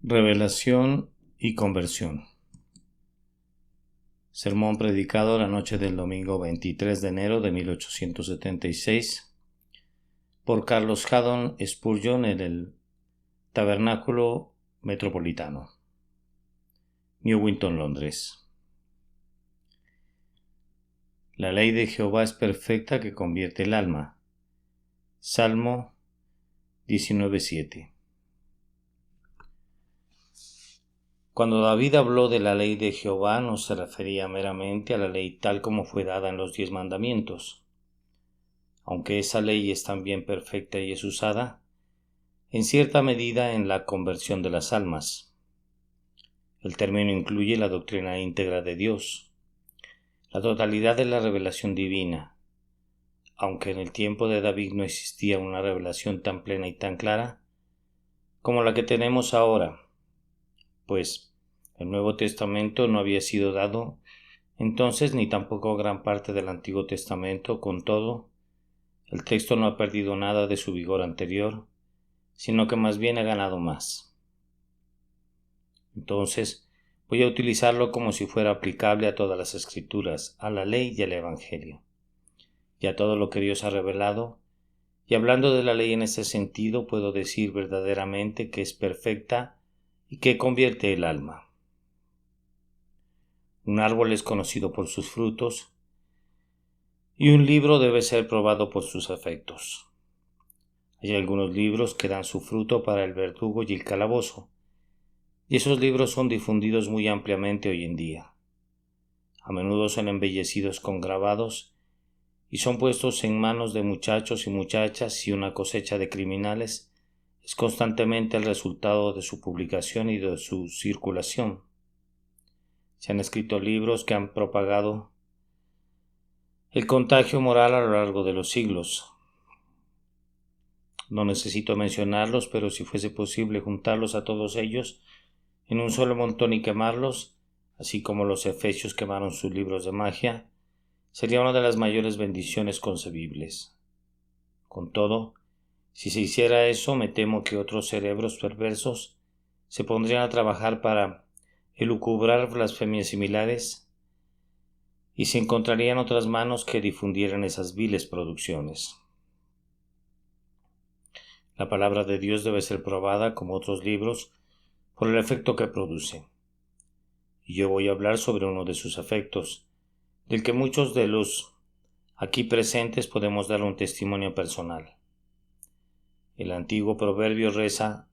Revelación y conversión. Sermón predicado la noche del domingo 23 de enero de 1876 por Carlos Haddon Spurgeon en el Tabernáculo Metropolitano, Newington, Londres. La ley de Jehová es perfecta que convierte el alma. Salmo 19:7. Cuando David habló de la ley de Jehová, no se refería meramente a la ley tal como fue dada en los 10 mandamientos. Aunque esa ley es también perfecta y es usada, en cierta medida, en la conversión de las almas. El término incluye la doctrina íntegra de Dios, la totalidad de la revelación divina. Aunque en el tiempo de David no existía una revelación tan plena y tan clara como la que tenemos ahora, pues el Nuevo Testamento no había sido dado entonces ni tampoco gran parte del Antiguo Testamento. Con todo, el texto no ha perdido nada de su vigor anterior, sino que más bien ha ganado más. Entonces, voy a utilizarlo como si fuera aplicable a todas las Escrituras, a la ley y al Evangelio, y a todo lo que Dios ha revelado. Y hablando de la ley en ese sentido, puedo decir verdaderamente que es perfecta y que convierte el alma. Un árbol es conocido por sus frutos, y un libro debe ser probado por sus efectos. Hay algunos libros que dan su fruto para el verdugo y el calabozo, y esos libros son difundidos muy ampliamente hoy en día. A menudo son embellecidos con grabados y son puestos en manos de muchachos y muchachas, y una cosecha de criminales es constantemente el resultado de su publicación y de su circulación. Se han escrito libros que han propagado el contagio moral a lo largo de los siglos. No necesito mencionarlos, pero si fuese posible juntarlos a todos ellos en un solo montón y quemarlos, así como los efesios quemaron sus libros de magia, sería una de las mayores bendiciones concebibles. Con todo, si se hiciera eso, me temo que otros cerebros perversos se pondrían a trabajar para elucubrar blasfemias similares, y se encontrarían otras manos que difundieran esas viles producciones. La palabra de Dios debe ser probada, como otros libros, por el efecto que produce. Y yo voy a hablar sobre uno de sus efectos, del que muchos de los aquí presentes podemos dar un testimonio personal. El antiguo proverbio reza: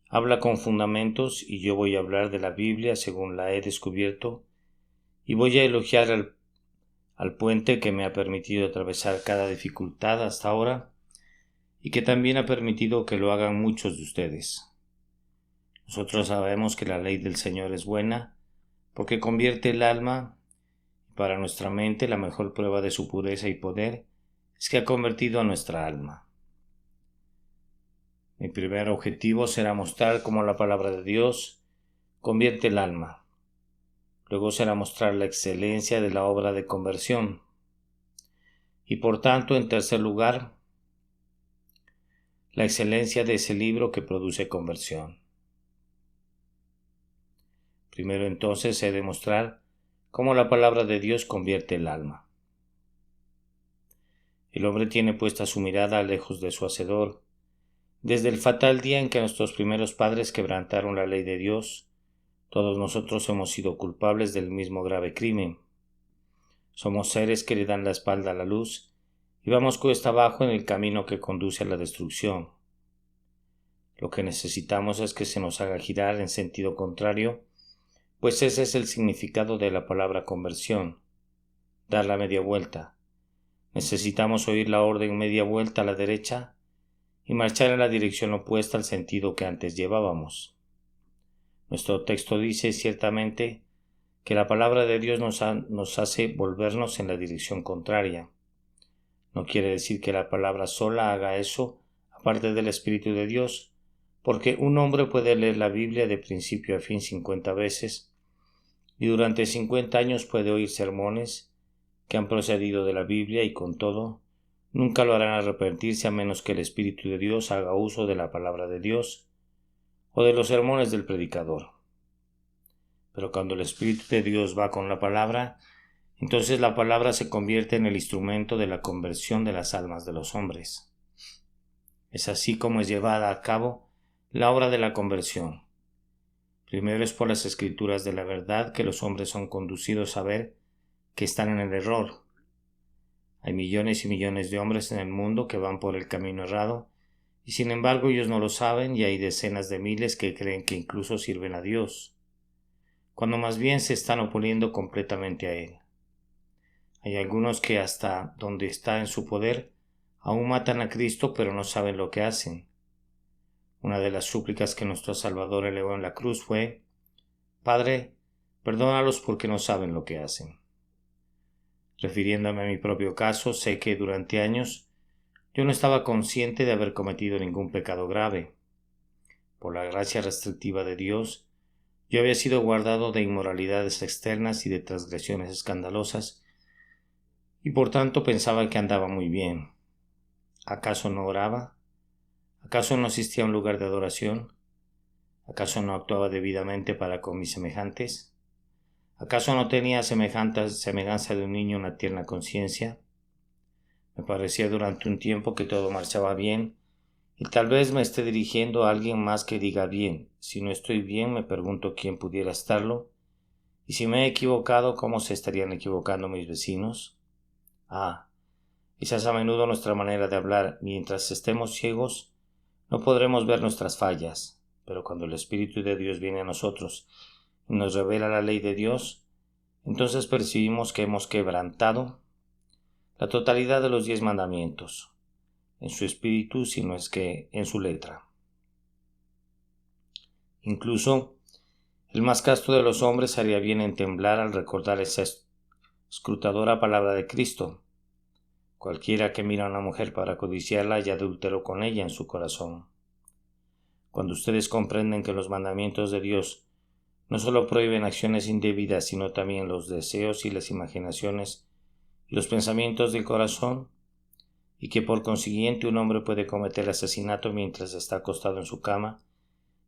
habla con fundamentos, y yo voy a hablar de la Biblia según la he descubierto, y voy a elogiar al puente que me ha permitido atravesar cada dificultad hasta ahora, y que también ha permitido que lo hagan muchos de ustedes. Nosotros sabemos que la ley del Señor es buena, porque convierte el alma, y para nuestra mente la mejor prueba de su pureza y poder es que ha convertido a nuestra alma. Mi primer objetivo será mostrar cómo la palabra de Dios convierte el alma. Luego será mostrar la excelencia de la obra de conversión. Y por tanto, en tercer lugar, la excelencia de ese libro que produce conversión. Primero entonces he de mostrar cómo la palabra de Dios convierte el alma. El hombre tiene puesta su mirada lejos de su Hacedor. Desde el fatal día en que nuestros primeros padres quebrantaron la ley de Dios, todos nosotros hemos sido culpables del mismo grave crimen. Somos seres que le dan la espalda a la luz y vamos cuesta abajo en el camino que conduce a la destrucción. Lo que necesitamos es que se nos haga girar en sentido contrario, pues ese es el significado de la palabra conversión: dar la media vuelta. Necesitamos oír la orden media vuelta a la derecha y marchar en la dirección opuesta al sentido que antes llevábamos. Nuestro texto dice ciertamente que la palabra de Dios nos hace volvernos en la dirección contraria. No quiere decir que la palabra sola haga eso, aparte del Espíritu de Dios, porque un hombre puede leer la Biblia de principio a fin 50 veces, y durante 50 años puede oír sermones que han procedido de la Biblia, y con todo nunca lo harán arrepentirse a menos que el Espíritu de Dios haga uso de la palabra de Dios, o de los sermones del predicador. Pero cuando el Espíritu de Dios va con la palabra, entonces la palabra se convierte en el instrumento de la conversión de las almas de los hombres. Es así como es llevada a cabo la obra de la conversión. Primero es por las escrituras de la verdad que los hombres son conducidos a ver que están en el error. Hay millones y millones de hombres en el mundo que van por el camino errado, y sin embargo ellos no lo saben, y hay decenas de miles que creen que incluso sirven a Dios, cuando más bien se están oponiendo completamente a Él. Hay algunos que hasta donde está en su poder aún matan a Cristo, pero no saben lo que hacen. Una de las súplicas que nuestro Salvador elevó en la cruz fue: Padre, perdónalos porque no saben lo que hacen. Refiriéndome a mi propio caso, sé que durante años yo no estaba consciente de haber cometido ningún pecado grave. Por la gracia restrictiva de Dios, yo había sido guardado de inmoralidades externas y de transgresiones escandalosas, y por tanto pensaba que andaba muy bien. ¿Acaso no oraba? ¿Acaso no asistía a un lugar de adoración? ¿Acaso no actuaba debidamente para con mis semejantes? ¿Acaso no tenía semejanza de un niño una tierna conciencia? Me parecía durante un tiempo que todo marchaba bien, y tal vez me esté dirigiendo a alguien más que diga bien. Si no estoy bien, me pregunto quién pudiera estarlo, y si me he equivocado, ¿cómo se estarían equivocando mis vecinos? Esa es a menudo nuestra manera de hablar. Mientras estemos ciegos, no podremos ver nuestras fallas, pero cuando el Espíritu de Dios viene a nosotros y nos revela la ley de Dios, entonces percibimos que hemos quebrantado la totalidad de los 10 mandamientos, en su espíritu, si no es que en su letra. Incluso el más casto de los hombres haría bien en temblar al recordar esa escrutadora palabra de Cristo: cualquiera que mira a una mujer para codiciarla ya adulteró con ella en su corazón. Cuando ustedes comprenden que los mandamientos de Dios no solo prohíben acciones indebidas, sino también los deseos y las imaginaciones y los pensamientos del corazón, y que por consiguiente un hombre puede cometer asesinato mientras está acostado en su cama,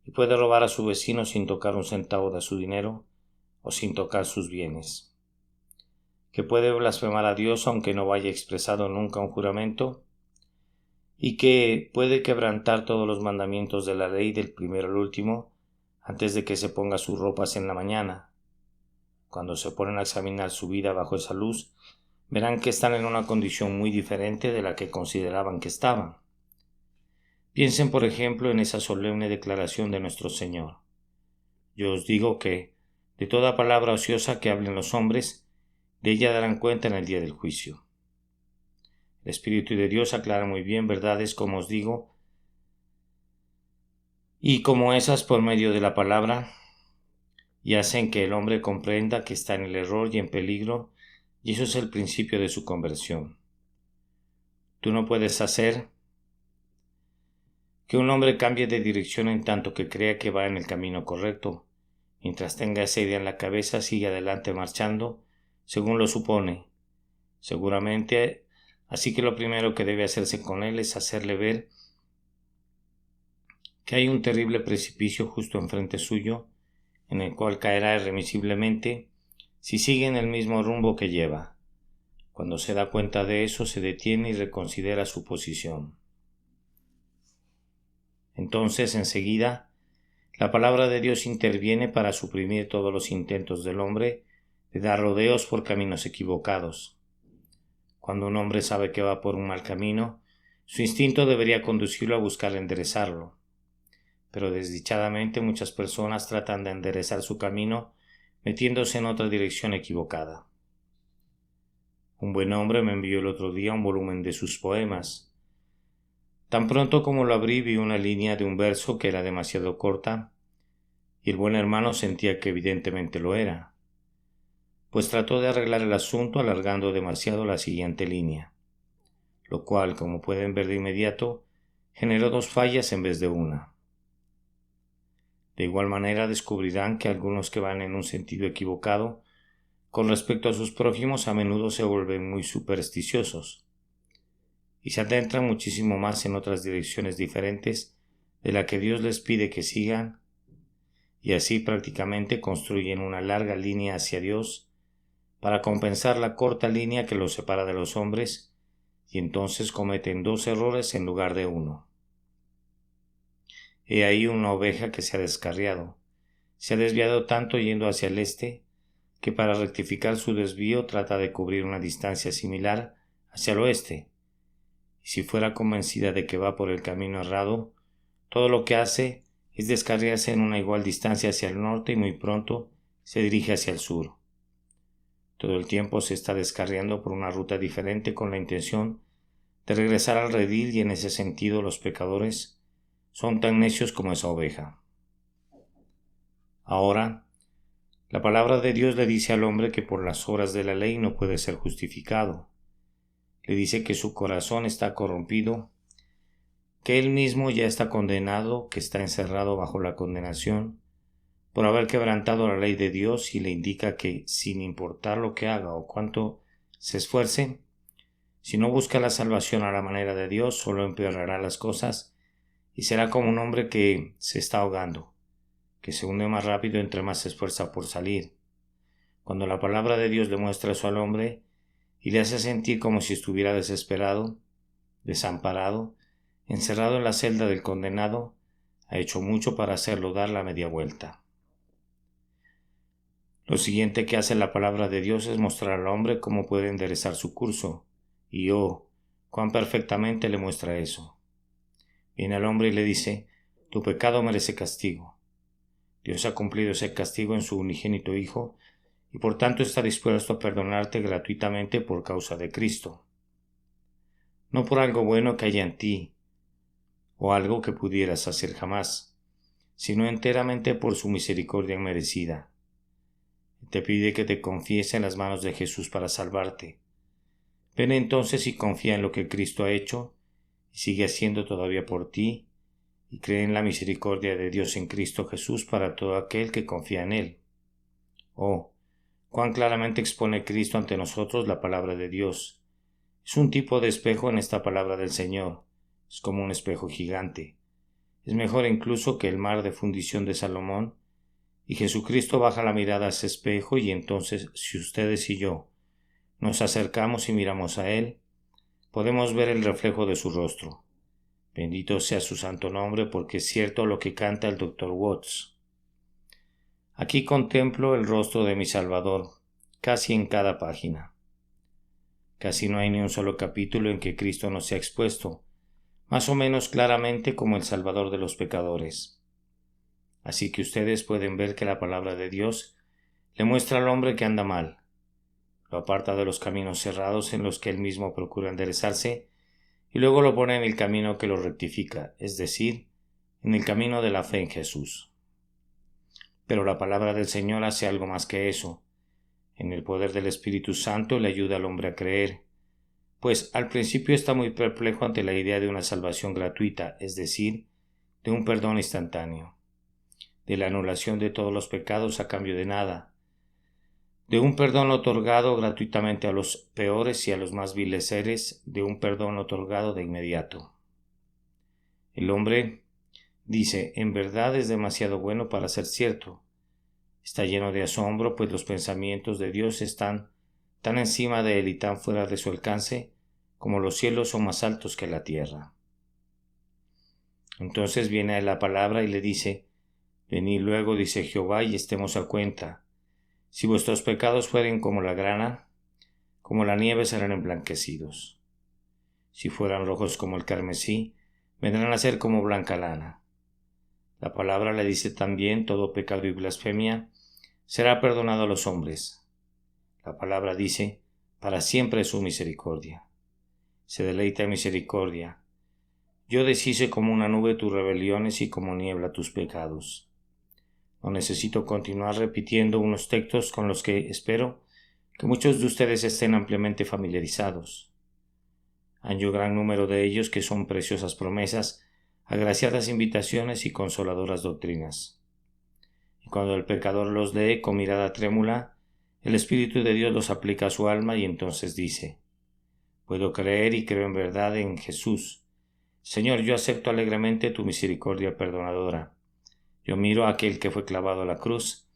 y puede robar a su vecino sin tocar un centavo de su dinero o sin tocar sus bienes, que puede blasfemar a Dios aunque no haya expresado nunca un juramento, y que puede quebrantar todos los mandamientos de la ley del primero al último antes de que se ponga sus ropas en la mañana. Cuando se ponen a examinar su vida bajo esa luz, verán que están en una condición muy diferente de la que consideraban que estaban. Piensen, por ejemplo, en esa solemne declaración de nuestro Señor: yo os digo que, de toda palabra ociosa que hablen los hombres, de ella darán cuenta en el día del juicio. El Espíritu de Dios aclara muy bien verdades, como os digo, y como esas por medio de la palabra, y hacen que el hombre comprenda que está en el error y en peligro, y eso es el principio de su conversión. Tú no puedes hacer que un hombre cambie de dirección en tanto que crea que va en el camino correcto. Mientras tenga esa idea en la cabeza, sigue adelante marchando, según lo supone. Seguramente, así que lo primero que debe hacerse con él es hacerle ver que hay un terrible precipicio justo enfrente suyo, en el cual caerá irremisiblemente si sigue en el mismo rumbo que lleva. Cuando se da cuenta de eso, se detiene y reconsidera su posición. Entonces, enseguida, la palabra de Dios interviene para suprimir todos los intentos del hombre de dar rodeos por caminos equivocados. Cuando un hombre sabe que va por un mal camino, su instinto debería conducirlo a buscar enderezarlo. Pero desdichadamente muchas personas tratan de enderezar su camino metiéndose en otra dirección equivocada. Un buen hombre me envió el otro día un volumen de sus poemas. Tan pronto como lo abrí, vi una línea de un verso que era demasiado corta, y el buen hermano sentía que evidentemente lo era, pues trató de arreglar el asunto alargando demasiado la siguiente línea, lo cual, como pueden ver de inmediato, generó 2 fallas en vez de una. De igual manera descubrirán que algunos que van en un sentido equivocado con respecto a sus prójimos a menudo se vuelven muy supersticiosos y se adentran muchísimo más en otras direcciones diferentes de la que Dios les pide que sigan, y así prácticamente construyen una larga línea hacia Dios para compensar la corta línea que los separa de los hombres, y entonces cometen 2 errores en lugar de 1. He ahí una oveja que se ha descarriado, se ha desviado tanto yendo hacia el este, que para rectificar su desvío trata de cubrir una distancia similar hacia el oeste, y si fuera convencida de que va por el camino errado, todo lo que hace es descarriarse en una igual distancia hacia el norte y muy pronto se dirige hacia el sur. Todo el tiempo se está descarriando por una ruta diferente con la intención de regresar al redil, y en ese sentido los pecadores son tan necios como esa oveja. Ahora, la palabra de Dios le dice al hombre que por las obras de la ley no puede ser justificado. Le dice que su corazón está corrompido, que él mismo ya está condenado, que está encerrado bajo la condenación por haber quebrantado la ley de Dios, y le indica que, sin importar lo que haga o cuánto se esfuerce, si no busca la salvación a la manera de Dios, solo empeorará las cosas y será como un hombre que se está ahogando, que se hunde más rápido entre más se esfuerza por salir. Cuando la palabra de Dios le muestra eso al hombre y le hace sentir como si estuviera desesperado, desamparado, encerrado en la celda del condenado, ha hecho mucho para hacerlo dar la media vuelta. Lo siguiente que hace la palabra de Dios es mostrar al hombre cómo puede enderezar su curso, y cuán perfectamente le muestra eso. Viene al hombre y le dice: tu pecado merece castigo. Dios ha cumplido ese castigo en su unigénito Hijo, y por tanto está dispuesto a perdonarte gratuitamente por causa de Cristo. No por algo bueno que haya en ti, o algo que pudieras hacer jamás, sino enteramente por su misericordia inmerecida. Te pide que te confíes en las manos de Jesús para salvarte. Ven entonces y confía en lo que Cristo ha hecho y sigue haciendo todavía por ti, y cree en la misericordia de Dios en Cristo Jesús para todo aquel que confía en Él. Cuán claramente expone Cristo ante nosotros la palabra de Dios. Es un tipo de espejo en esta palabra del Señor. Es como un espejo gigante. Es mejor incluso que el mar de fundición de Salomón, y Jesucristo baja la mirada a ese espejo, y entonces, si ustedes y yo nos acercamos y miramos a Él, podemos ver el reflejo de su rostro. Bendito sea su santo nombre, porque es cierto lo que canta el Dr. Watts. Aquí contemplo el rostro de mi Salvador, casi en cada página. Casi no hay ni un solo capítulo en que Cristo no sea expuesto, más o menos claramente como el Salvador de los pecadores. Así que ustedes pueden ver que la palabra de Dios le muestra al hombre que anda mal, lo aparta de los caminos cerrados en los que él mismo procura enderezarse, y luego lo pone en el camino que lo rectifica, es decir, en el camino de la fe en Jesús. Pero la palabra del Señor hace algo más que eso. En el poder del Espíritu Santo le ayuda al hombre a creer, pues al principio está muy perplejo ante la idea de una salvación gratuita, es decir, de un perdón instantáneo, de la anulación de todos los pecados a cambio de nada, de un perdón otorgado gratuitamente a los peores y a los más viles seres, de un perdón otorgado de inmediato. El hombre dice: en verdad es demasiado bueno para ser cierto. Está lleno de asombro, pues los pensamientos de Dios están tan encima de él y tan fuera de su alcance como los cielos son más altos que la tierra. Entonces viene a él la palabra y le dice: venid luego, dice Jehová, y estemos a cuenta. Si vuestros pecados fueren como la grana, como la nieve serán emblanquecidos. Si fueran rojos como el carmesí, vendrán a ser como blanca lana. La palabra le dice también: todo pecado y blasfemia será perdonado a los hombres. La palabra dice: para siempre es su misericordia. Se deleita en misericordia. Yo deshice como una nube tus rebeliones y como niebla tus pecados. No necesito continuar repitiendo unos textos con los que espero que muchos de ustedes estén ampliamente familiarizados. Hay un gran número de ellos que son preciosas promesas, agraciadas invitaciones y consoladoras doctrinas. Y cuando el pecador los lee con mirada trémula, el Espíritu de Dios los aplica a su alma y entonces dice: puedo creer y creo en verdad en Jesús, Señor, yo acepto alegremente tu misericordia perdonadora. Yo miro a aquel que fue clavado a la cruz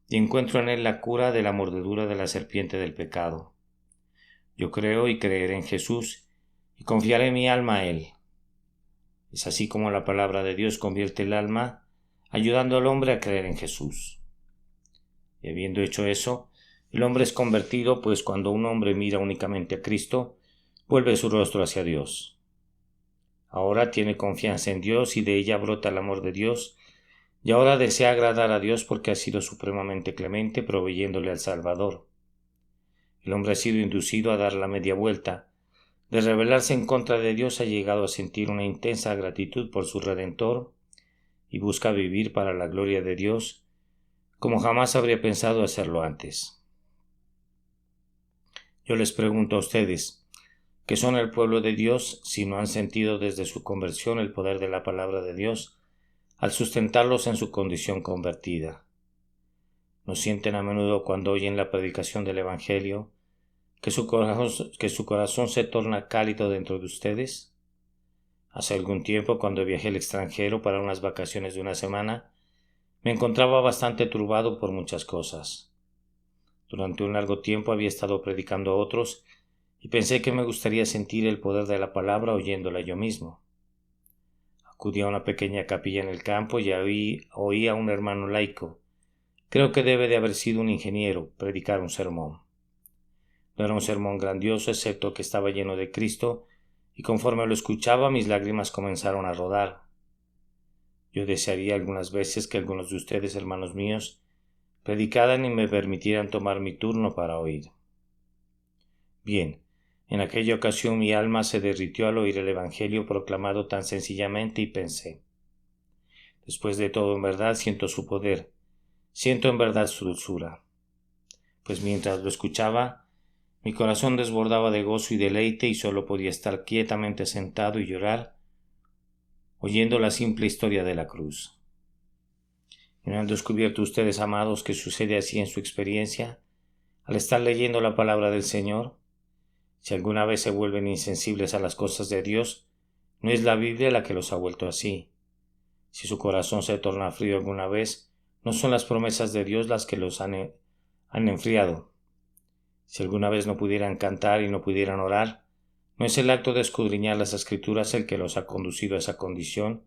y encuentro en él la cura de la mordedura de la serpiente del pecado. Yo creo y creeré en Jesús y confiaré mi alma a él. Es así como la palabra de Dios convierte el alma, ayudando al hombre a creer en Jesús. Y habiendo hecho eso, el hombre es convertido, pues cuando un hombre mira únicamente a Cristo, vuelve su rostro hacia Dios. Ahora tiene confianza en Dios y de ella brota el amor de Dios, y ahora desea agradar a Dios porque ha sido supremamente clemente proveyéndole al Salvador. El hombre ha sido inducido a dar la media vuelta. De rebelarse en contra de Dios ha llegado a sentir una intensa gratitud por su Redentor y busca vivir para la gloria de Dios como jamás habría pensado hacerlo antes. Yo les pregunto a ustedes, ¿qué son el pueblo de Dios si no han sentido desde su conversión el poder de la palabra de Dios al sustentarlos en su condición convertida? ¿No sienten a menudo cuando oyen la predicación del Evangelio que su corazón se torna cálido dentro de ustedes? Hace algún tiempo, cuando viajé al extranjero para unas vacaciones de una semana, me encontraba bastante turbado por muchas cosas. Durante un largo tiempo había estado predicando a otros y pensé que me gustaría sentir el poder de la palabra oyéndola yo mismo. Acudí a una pequeña capilla en el campo y oí a un hermano laico, creo que debe de haber sido un ingeniero, predicar un sermón. No era un sermón grandioso, excepto que estaba lleno de Cristo, y conforme lo escuchaba mis lágrimas comenzaron a rodar. Yo desearía algunas veces que algunos de ustedes, hermanos míos, predicaran y me permitieran tomar mi turno para oír. Bien, en aquella ocasión mi alma se derritió al oír el Evangelio proclamado tan sencillamente y pensé, después de todo en verdad siento su poder, siento en verdad su dulzura. Pues mientras lo escuchaba, mi corazón desbordaba de gozo y deleite y solo podía estar quietamente sentado y llorar, oyendo la simple historia de la cruz. ¿Y no han descubierto ustedes, amados, que sucede así en su experiencia, al estar leyendo la palabra del Señor? Si alguna vez se vuelven insensibles a las cosas de Dios, no es la Biblia la que los ha vuelto así. Si su corazón se torna frío alguna vez, no son las promesas de Dios las que los han enfriado. Si alguna vez no pudieran cantar y no pudieran orar, no es el acto de escudriñar las Escrituras el que los ha conducido a esa condición,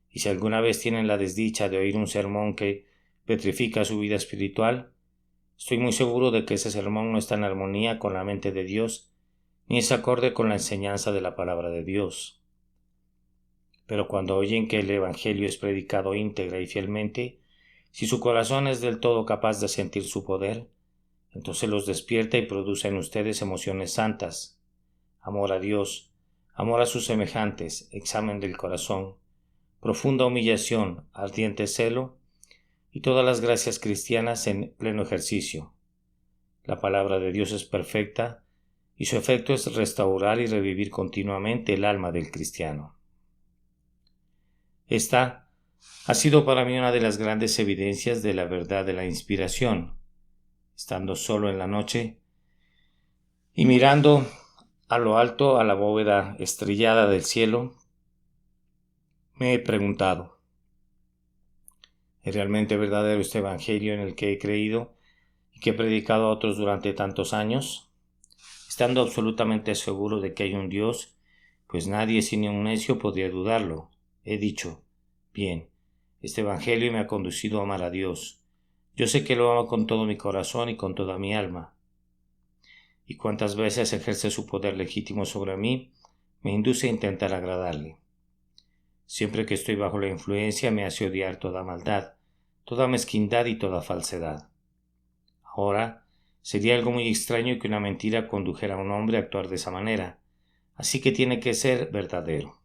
y si alguna vez tienen la desdicha de oír un sermón que petrifica su vida espiritual, estoy muy seguro de que ese sermón no está en armonía con la mente de Dios, ni es acorde con la enseñanza de la palabra de Dios. Pero cuando oyen que el Evangelio es predicado íntegra y fielmente, si su corazón es del todo capaz de sentir su poder, entonces los despierta y produce en ustedes emociones santas, amor a Dios, amor a sus semejantes, examen del corazón, profunda humillación, ardiente celo y todas las gracias cristianas en pleno ejercicio. La palabra de Dios es perfecta y su efecto es restaurar y revivir continuamente el alma del cristiano. Esta ha sido para mí una de las grandes evidencias de la verdad de la inspiración. Estando solo en la noche y mirando a lo alto a la bóveda estrellada del cielo, me he preguntado, ¿es realmente verdadero este Evangelio en el que he creído y que he predicado a otros durante tantos años? Estando absolutamente seguro de que hay un Dios, pues nadie sino un necio podría dudarlo, he dicho, bien, este Evangelio me ha conducido a amar a Dios. Yo sé que lo amo con todo mi corazón y con toda mi alma. Y cuántas veces ejerce su poder legítimo sobre mí, me induce a intentar agradarle. Siempre que estoy bajo la influencia me hace odiar toda maldad, toda mezquindad y toda falsedad. Ahora, sería algo muy extraño que una mentira condujera a un hombre a actuar de esa manera, así que tiene que ser verdadero.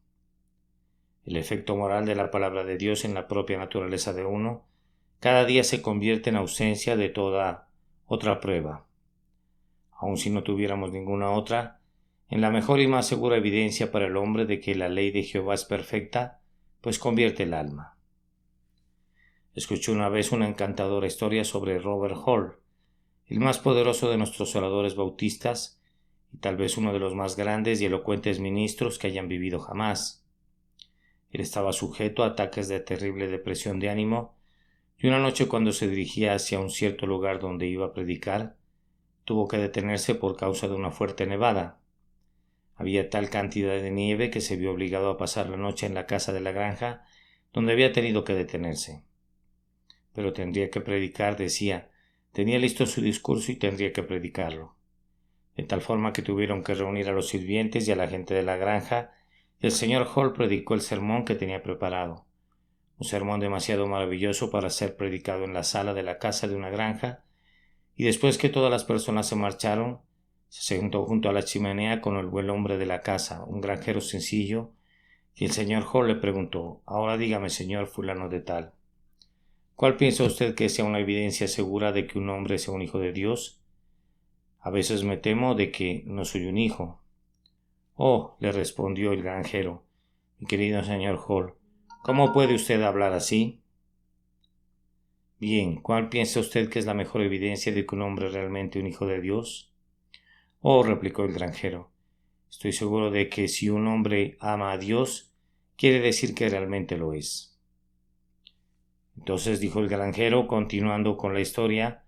El efecto moral de la palabra de Dios en la propia naturaleza de uno cada día se convierte en ausencia de toda otra prueba. Aun si no tuviéramos ninguna otra, en la mejor y más segura evidencia para el hombre de que la ley de Jehová es perfecta, pues convierte el alma. Escuché una vez una encantadora historia sobre Robert Hall, el más poderoso de nuestros oradores bautistas y tal vez uno de los más grandes y elocuentes ministros que hayan vivido jamás. Él estaba sujeto a ataques de terrible depresión de ánimo, y una noche cuando se dirigía hacia un cierto lugar donde iba a predicar, tuvo que detenerse por causa de una fuerte nevada. Había tal cantidad de nieve que se vio obligado a pasar la noche en la casa de la granja donde había tenido que detenerse. Pero tendría que predicar, decía. Tenía listo su discurso y tendría que predicarlo. De tal forma que tuvieron que reunir a los sirvientes y a la gente de la granja, y el señor Hall predicó el sermón que tenía preparado. Un sermón demasiado maravilloso para ser predicado en la sala de la casa de una granja, y después que todas las personas se marcharon, se sentó junto a la chimenea con el buen hombre de la casa, un granjero sencillo, y el señor Hall le preguntó: «Ahora dígame, señor fulano de tal, ¿cuál piensa usted que sea una evidencia segura de que un hombre sea un hijo de Dios? A veces me temo de que no soy un hijo». «Oh», le respondió el granjero, «mi querido señor Hall, ¿cómo puede usted hablar así?» «Bien, ¿cuál piensa usted que es la mejor evidencia de que un hombre es realmente un hijo de Dios?» «Oh», replicó el granjero, «estoy seguro de que si un hombre ama a Dios, quiere decir que realmente lo es». Entonces dijo el granjero, continuando con la historia: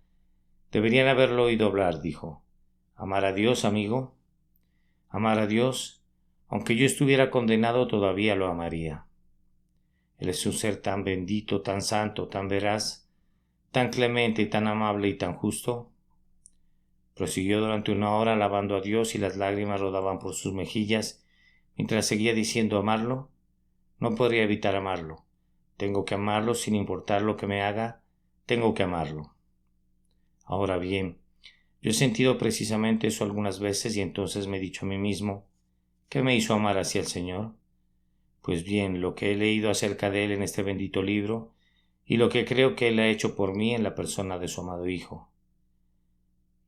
«Deberían haberlo oído hablar», dijo. «Amar a Dios, amigo. Amar a Dios, aunque yo estuviera condenado, todavía lo amaría. Él es un ser tan bendito, tan santo, tan veraz, tan clemente, tan amable y tan justo». Prosiguió durante una hora alabando a Dios y las lágrimas rodaban por sus mejillas mientras seguía diciendo: «Amarlo. No podría evitar amarlo. Tengo que amarlo sin importar lo que me haga. Tengo que amarlo». Ahora bien, yo he sentido precisamente eso algunas veces y entonces me he dicho a mí mismo: ¿qué me hizo amar hacia el Señor? Pues bien, lo que he leído acerca de Él en este bendito libro y lo que creo que Él ha hecho por mí en la persona de su amado Hijo.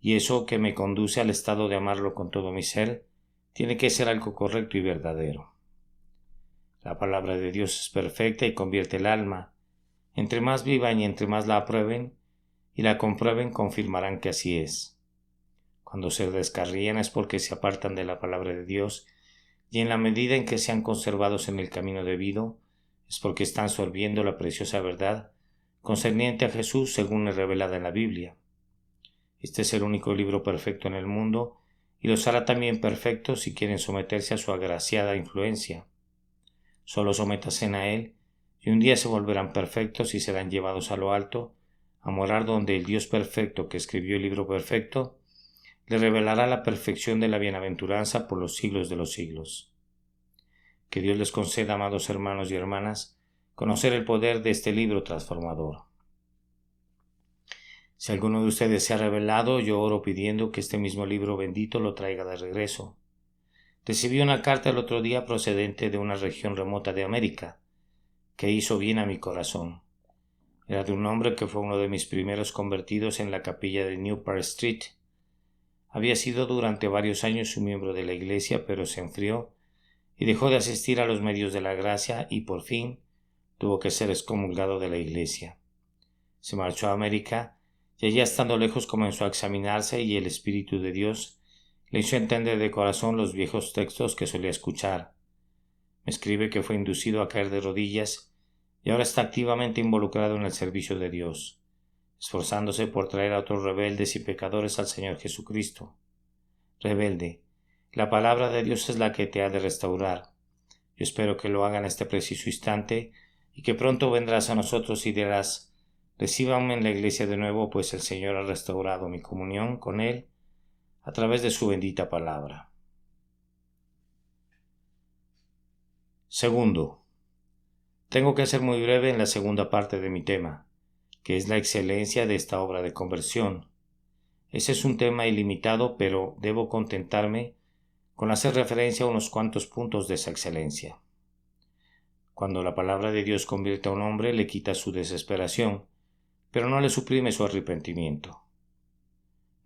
Y eso que me conduce al estado de amarlo con todo mi ser, tiene que ser algo correcto y verdadero. La palabra de Dios es perfecta y convierte el alma. Entre más vivan y entre más la aprueben y la comprueben, confirmarán que así es. Cuando se descarrían es porque se apartan de la palabra de Dios, y en la medida en que sean conservados en el camino debido, es porque están sorbiendo la preciosa verdad concerniente a Jesús según es revelada en la Biblia. Este es el único libro perfecto en el mundo, y los hará también perfectos si quieren someterse a su agraciada influencia. Solo sométanse a él, y un día se volverán perfectos y serán llevados a lo alto, a morar donde el Dios perfecto que escribió el libro perfecto le revelará la perfección de la bienaventuranza por los siglos de los siglos. Que Dios les conceda, amados hermanos y hermanas, conocer el poder de este libro transformador. Si alguno de ustedes se ha rebelado, yo oro pidiendo que este mismo libro bendito lo traiga de regreso. Recibí una carta el otro día procedente de una región remota de América, que hizo bien a mi corazón. Era de un hombre que fue uno de mis primeros convertidos en la capilla de New Park Street. Había sido durante varios años un miembro de la iglesia, pero se enfrió y dejó de asistir a los medios de la gracia y por fin tuvo que ser excomulgado de la iglesia. Se marchó a América y allí, estando lejos, comenzó a examinarse y el Espíritu de Dios le hizo entender de corazón los viejos textos que solía escuchar. Me escribe que fue inducido a caer de rodillas y ahora está activamente involucrado en el servicio de Dios, esforzándose por traer a otros rebeldes y pecadores al Señor Jesucristo. Rebelde, la palabra de Dios es la que te ha de restaurar. Yo espero que lo haga en este preciso instante y que pronto vendrás a nosotros y dirás: «Recíbanme en la iglesia de nuevo, pues el Señor ha restaurado mi comunión con Él a través de su bendita palabra». Segundo, tengo que ser muy breve en la segunda parte de mi tema, que es la excelencia de esta obra de conversión. Ese es un tema ilimitado, pero debo contentarme con hacer referencia a unos cuantos puntos de esa excelencia. Cuando la palabra de Dios convierte a un hombre, le quita su desesperación, pero no le suprime su arrepentimiento.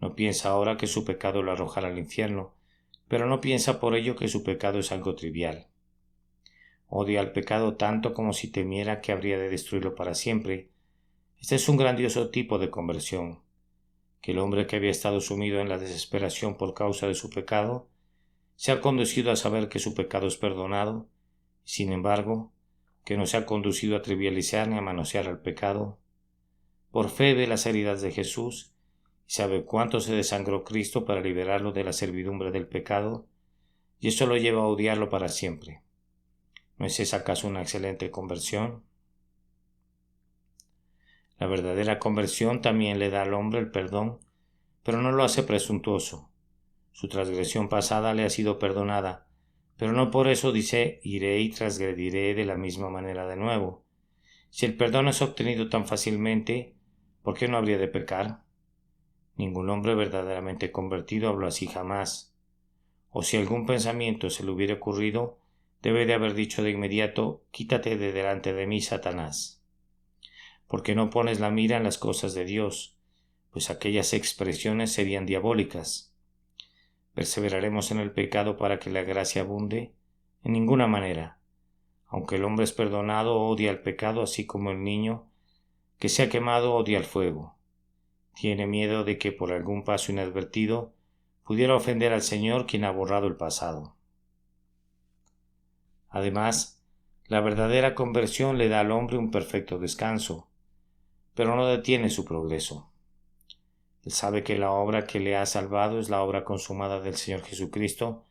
No piensa ahora que su pecado lo arrojará al infierno, pero no piensa por ello que su pecado es algo trivial. Odia al pecado tanto como si temiera que habría de destruirlo para siempre. Este es un grandioso tipo de conversión, que el hombre que había estado sumido en la desesperación por causa de su pecado se ha conducido a saber que su pecado es perdonado, y sin embargo, que no se ha conducido a trivializar ni a manosear al pecado. Por fe ve las heridas de Jesús y sabe cuánto se desangró Cristo para liberarlo de la servidumbre del pecado, y eso lo lleva a odiarlo para siempre. ¿No es esa acaso una excelente conversión? La verdadera conversión también le da al hombre el perdón, pero no lo hace presuntuoso. Su transgresión pasada le ha sido perdonada, pero no por eso dice iré y transgrediré de la misma manera de nuevo. Si el perdón es obtenido tan fácilmente, ¿por qué no habría de pecar? Ningún hombre verdaderamente convertido habló así jamás. O si algún pensamiento se le hubiera ocurrido, debe de haber dicho de inmediato, quítate de delante de mí, Satanás. Porque no pones la mira en las cosas de Dios, pues aquellas expresiones serían diabólicas. ¿Perseveraremos en el pecado para que la gracia abunde? En ninguna manera. Aunque el hombre es perdonado, odia el pecado, así como el niño que se ha quemado odia el fuego. Tiene miedo de que por algún paso inadvertido pudiera ofender al Señor, quien ha borrado el pasado. Además, la verdadera conversión le da al hombre un perfecto descanso, pero no detiene su progreso. Él sabe que la obra que le ha salvado es la obra consumada del Señor Jesucristo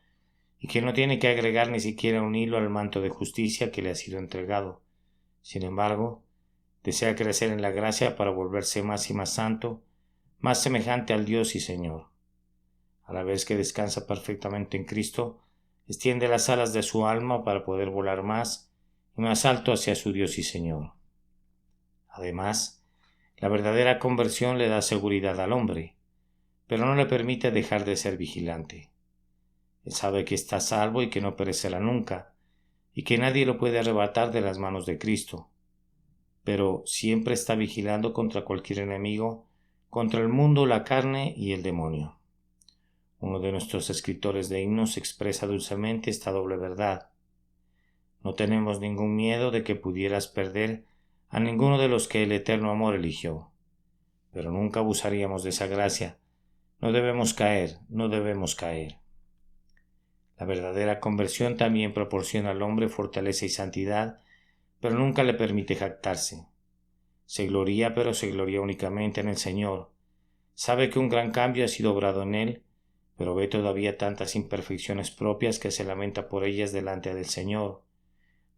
y que no tiene que agregar ni siquiera un hilo al manto de justicia que le ha sido entregado. Sin embargo, desea crecer en la gracia para volverse más y más santo, más semejante al Dios y Señor. A la vez que descansa perfectamente en Cristo, extiende las alas de su alma para poder volar más y más alto hacia su Dios y Señor. Además, la verdadera conversión le da seguridad al hombre, pero no le permite dejar de ser vigilante. Él sabe que está salvo y que no perecerá nunca, y que nadie lo puede arrebatar de las manos de Cristo. Pero siempre está vigilando contra cualquier enemigo, contra el mundo, la carne y el demonio. Uno de nuestros escritores de himnos expresa dulcemente esta doble verdad. No tenemos ningún miedo de que pudieras perder a ninguno de los que el eterno amor eligió. Pero nunca abusaríamos de esa gracia. No debemos caer, no debemos caer. La verdadera conversión también proporciona al hombre fortaleza y santidad, pero nunca le permite jactarse. Se gloría, pero se gloría únicamente en el Señor. Sabe que un gran cambio ha sido obrado en él, pero ve todavía tantas imperfecciones propias que se lamenta por ellas delante del Señor.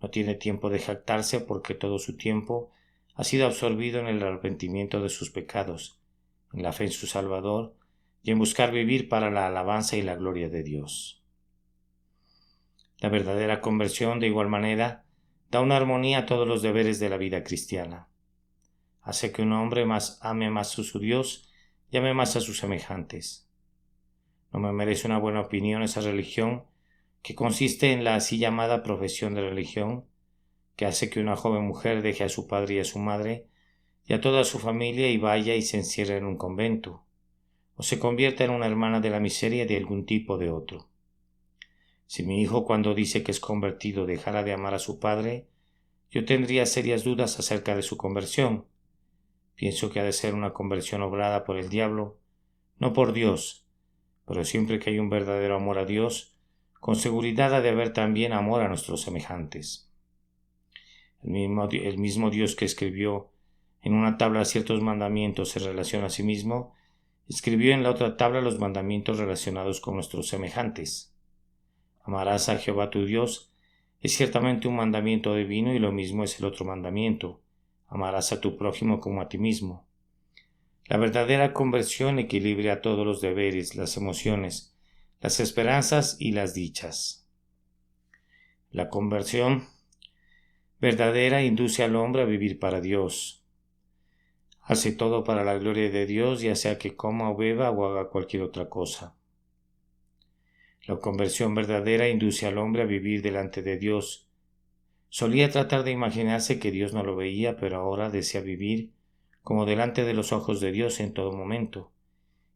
No tiene tiempo de jactarse porque todo su tiempo ha sido absorbido en el arrepentimiento de sus pecados, en la fe en su Salvador y en buscar vivir para la alabanza y la gloria de Dios. La verdadera conversión, de igual manera, da una armonía a todos los deberes de la vida cristiana. Hace que un hombre ame más a su Dios y ame más a sus semejantes. No me merece una buena opinión esa religión que consiste en la así llamada profesión de religión, que hace que una joven mujer deje a su padre y a su madre y a toda su familia y vaya y se encierre en un convento, o se convierta en una hermana de la miseria de algún tipo o de otro. Si mi hijo, cuando dice que es convertido, dejara de amar a su padre, yo tendría serias dudas acerca de su conversión. Pienso que ha de ser una conversión obrada por el diablo, no por Dios, pero siempre que hay un verdadero amor a Dios, con seguridad ha de haber también amor a nuestros semejantes. El mismo Dios que escribió en una tabla ciertos mandamientos en relación a sí mismo, escribió en la otra tabla los mandamientos relacionados con nuestros semejantes. Amarás a Jehová tu Dios es ciertamente un mandamiento divino y lo mismo es el otro mandamiento. Amarás a tu prójimo como a ti mismo. La verdadera conversión equilibra todos los deberes, las emociones, las esperanzas y las dichas. La conversión verdadera induce al hombre a vivir para Dios. Hace todo para la gloria de Dios, ya sea que coma o beba o haga cualquier otra cosa. La conversión verdadera induce al hombre a vivir delante de Dios. Solía tratar de imaginarse que Dios no lo veía, pero ahora desea vivir como delante de los ojos de Dios en todo momento,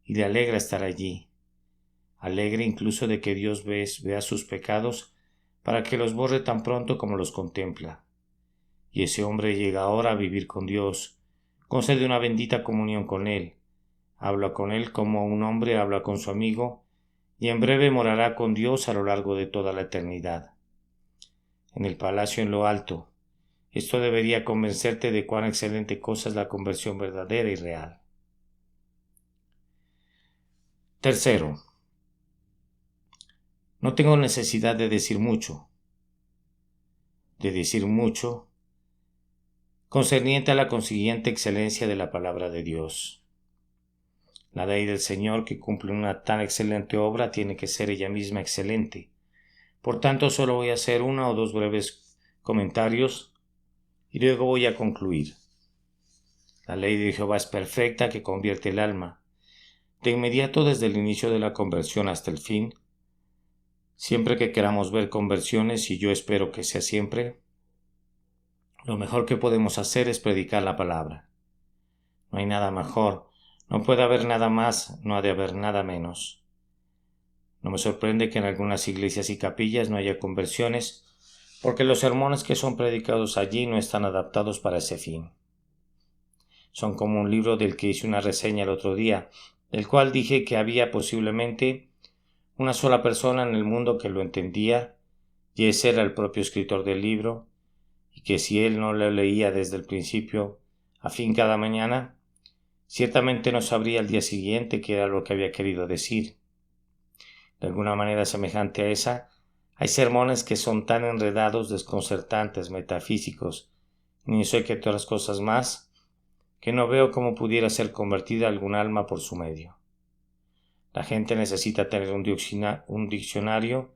y le alegra estar allí. Alegre incluso de que Dios vea sus pecados para que los borre tan pronto como los contempla. Y ese hombre llega ahora a vivir con Dios, concede una bendita comunión con Él, habla con Él como un hombre habla con su amigo, y en breve morará con Dios a lo largo de toda la eternidad. En el palacio en lo alto, Esto debería convencerte de cuán excelente cosa es la conversión verdadera y real. Tercero, no tengo necesidad de decir mucho concerniente a la consiguiente excelencia de la palabra de Dios. La ley del Señor que cumple una tan excelente obra tiene que ser ella misma excelente. Por tanto, solo voy a hacer 1 o 2 breves comentarios y luego voy a concluir. La ley de Jehová es perfecta, que convierte el alma. De inmediato, desde el inicio de la conversión hasta el fin, siempre que queramos ver conversiones, y yo espero que sea siempre, lo mejor que podemos hacer es predicar la palabra. No hay nada mejor, no puede haber nada más, no ha de haber nada menos. No me sorprende que en algunas iglesias y capillas no haya conversiones, porque los sermones que son predicados allí no están adaptados para ese fin. Son como un libro del que hice una reseña el otro día, del cual dije que había posiblemente una sola persona en el mundo que lo entendía, y ese era el propio escritor del libro, y que si él no lo leía desde el principio a fin cada mañana, ciertamente no sabría al día siguiente qué era lo que había querido decir. De alguna manera semejante a esa, hay sermones que son tan enredados, desconcertantes, metafísicos, y ni sé qué otras cosas más, que no veo cómo pudiera ser convertida algún alma por su medio. La gente necesita tener un diccionario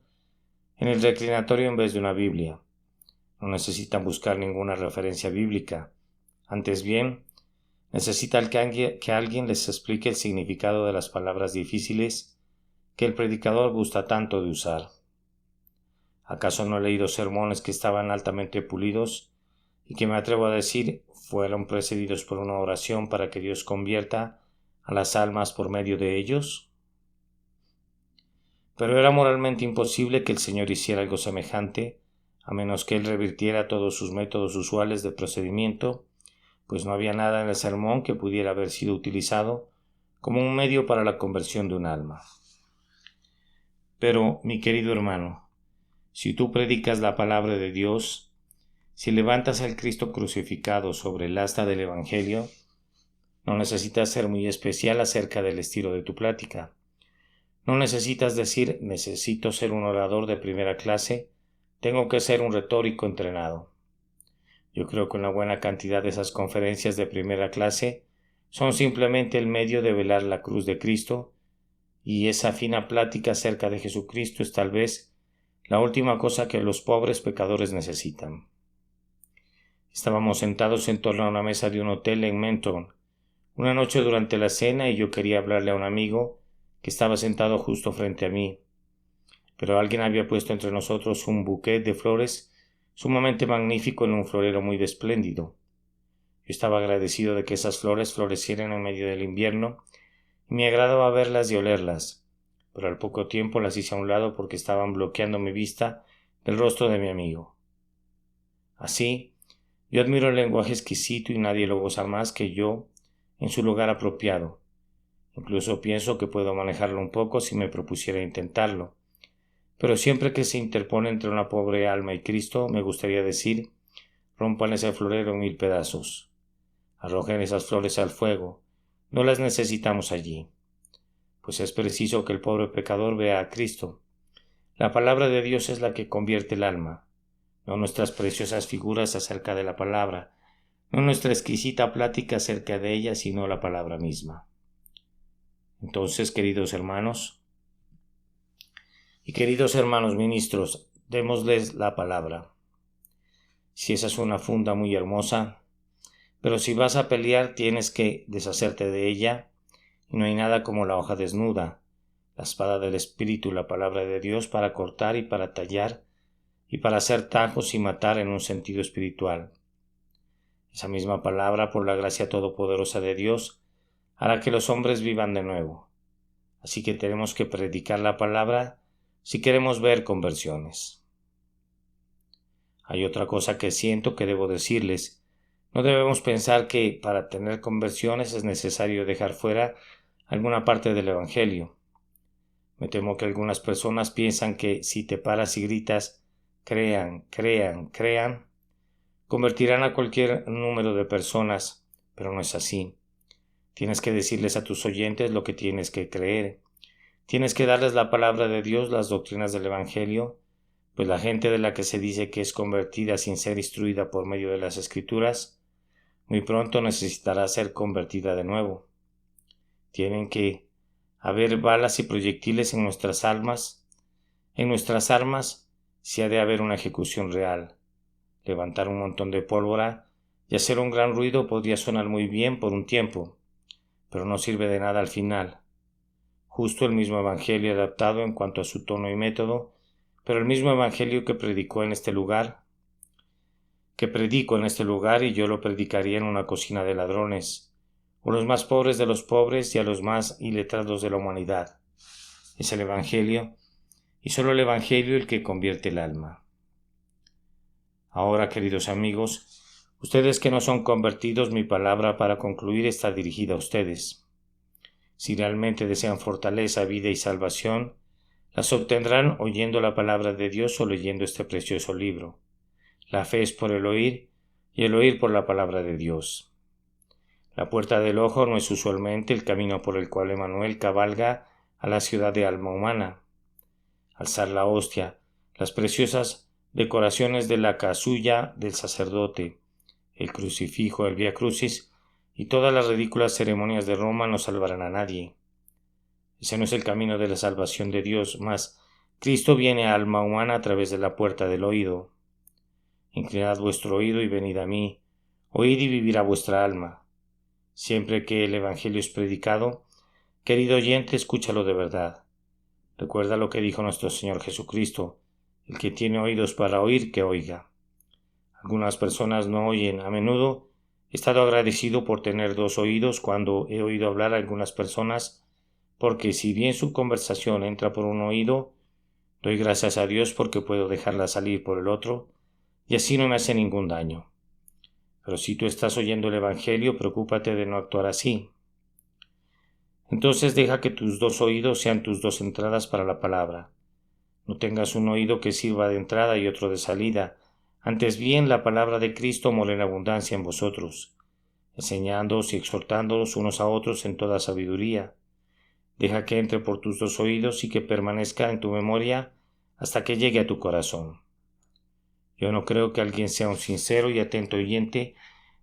en el reclinatorio en vez de una Biblia. No necesitan buscar ninguna referencia bíblica. Antes bien, necesitan que alguien les explique el significado de las palabras difíciles que el predicador gusta tanto de usar. ¿Acaso no he leído sermones que estaban altamente pulidos y que me atrevo a decir fueron precedidos por una oración para que Dios convierta a las almas por medio de ellos? Pero era moralmente imposible que el Señor hiciera algo semejante, a menos que Él revirtiera todos sus métodos usuales de procedimiento, pues no había nada en el sermón que pudiera haber sido utilizado como un medio para la conversión de un alma. Pero, mi querido hermano, si tú predicas la palabra de Dios, si levantas al Cristo crucificado sobre el asta del Evangelio, no necesitas ser muy especial acerca del estilo de tu plática. No necesitas decir, necesito ser un orador de primera clase, tengo que ser un retórico entrenado. Yo creo que una buena cantidad de esas conferencias de primera clase son simplemente el medio de velar la cruz de Cristo, y esa fina plática acerca de Jesucristo es tal vez la última cosa que los pobres pecadores necesitan. Estábamos sentados en torno a una mesa de un hotel en Menton una noche durante la cena y yo quería hablarle a un amigo que estaba sentado justo frente a mí, pero alguien había puesto entre nosotros un bouquet de flores sumamente magnífico en un florero muy espléndido. Yo estaba agradecido de que esas flores florecieran en medio del invierno y me agradaba verlas y olerlas, pero al poco tiempo las hice a un lado porque estaban bloqueando mi vista del rostro de mi amigo. Así, yo admiro el lenguaje exquisito y nadie lo goza más que yo en su lugar apropiado. Incluso pienso que puedo manejarlo un poco si me propusiera intentarlo. Pero siempre que se interpone entre una pobre alma y Cristo, me gustaría decir, rompan ese florero en 1000 pedazos. Arrojen esas flores al fuego. No las necesitamos allí. Pues es preciso que el pobre pecador vea a Cristo. La palabra de Dios es la que convierte el alma, no nuestras preciosas figuras acerca de la palabra, no nuestra exquisita plática acerca de ella, sino la palabra misma. Entonces, queridos hermanos y queridos hermanos ministros, démosles la palabra. Si esa es una funda muy hermosa, pero si vas a pelear tienes que deshacerte de ella, y no hay nada como la hoja desnuda, la espada del Espíritu, la palabra de Dios para cortar y para tallar y para hacer tajos y matar en un sentido espiritual. Esa misma palabra, por la gracia todopoderosa de Dios, hará que los hombres vivan de nuevo. Así que tenemos que predicar la palabra si queremos ver conversiones. Hay otra cosa que siento que debo decirles. No debemos pensar que para tener conversiones es necesario dejar fuera alguna parte del Evangelio. Me temo que algunas personas piensan que si te paras y gritas crean, crean, crean, convertirán a cualquier número de personas, pero no es así. Tienes que decirles a tus oyentes lo que tienes que creer. Tienes que darles la palabra de Dios, las doctrinas del Evangelio, pues la gente de la que se dice que es convertida sin ser instruida por medio de las Escrituras, muy pronto necesitará ser convertida de nuevo. Tienen que haber balas y proyectiles en nuestras almas. En nuestras armas sí ha de haber una ejecución real. Levantar un montón de pólvora y hacer un gran ruido podría sonar muy bien por un tiempo, pero no sirve de nada al final. Justo el mismo Evangelio adaptado en cuanto a su tono y método, pero el mismo Evangelio que predico en este lugar, y yo lo predicaría en una cocina de ladrones, o los más pobres de los pobres y a los más iletrados de la humanidad. Es el Evangelio, y solo el Evangelio el que convierte el alma. Ahora, queridos amigos, ustedes que no son convertidos, mi palabra para concluir está dirigida a ustedes. Si realmente desean fortaleza, vida y salvación, las obtendrán oyendo la palabra de Dios o leyendo este precioso libro. La fe es por el oír y el oír por la palabra de Dios. La puerta del ojo no es usualmente el camino por el cual Emmanuel cabalga a la ciudad de alma humana. Alzar la hostia, las preciosas decoraciones de la casulla del sacerdote, el crucifijo, el Vía Crucis y todas las ridículas ceremonias de Roma no salvarán a nadie. Ese no es el camino de la salvación de Dios, mas Cristo viene a alma humana a través de la puerta del oído. Inclinad vuestro oído y venid a mí, oíd y vivirá vuestra alma. Siempre que el Evangelio es predicado, querido oyente, escúchalo de verdad. Recuerda lo que dijo nuestro Señor Jesucristo: el que tiene oídos para oír, que oiga. Algunas personas no oyen. A menudo he estado agradecido por tener 2 oídos cuando he oído hablar a algunas personas, porque si bien su conversación entra por un oído, doy gracias a Dios porque puedo dejarla salir por el otro, y así no me hace ningún daño. Pero si tú estás oyendo el Evangelio, preocúpate de no actuar así. Entonces deja que tus 2 oídos sean tus 2 entradas para la palabra. No tengas un oído que sirva de entrada y otro de salida. Antes bien, la palabra de Cristo mora en abundancia en vosotros, enseñándoos y exhortándoos unos a otros en toda sabiduría. Deja que entre por tus 2 oídos y que permanezca en tu memoria hasta que llegue a tu corazón. Yo no creo que alguien sea un sincero y atento oyente,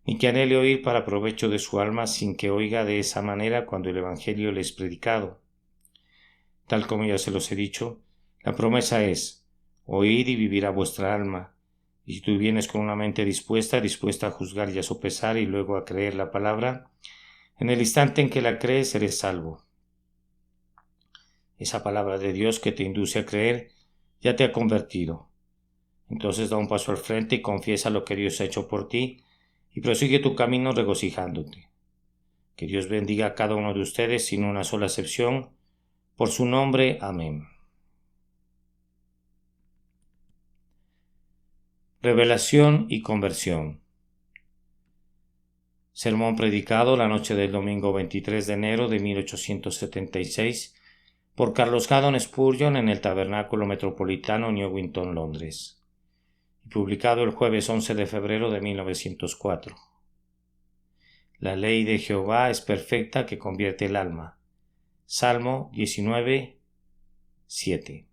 ni que anhele oír para provecho de su alma sin que oiga de esa manera cuando el Evangelio le es predicado. Tal como ya se los he dicho, la promesa es: oíd y vivirá vuestra alma. Y si tú vienes con una mente dispuesta a juzgar y a sopesar y luego a creer la palabra, en el instante en que la crees eres salvo. Esa palabra de Dios que te induce a creer ya te ha convertido. Entonces da un paso al frente y confiesa lo que Dios ha hecho por ti y prosigue tu camino regocijándote. Que Dios bendiga a cada uno de ustedes sin una sola excepción. Por su nombre, amén. Revelación y conversión. Sermón predicado la noche del domingo 23 de enero de 1876 por Carlos Haddon Spurgeon en el Tabernáculo Metropolitano, Newington, Londres, y publicado el jueves 11 de febrero de 1904. La ley de Jehová es perfecta que convierte el alma. Salmo 19, 7.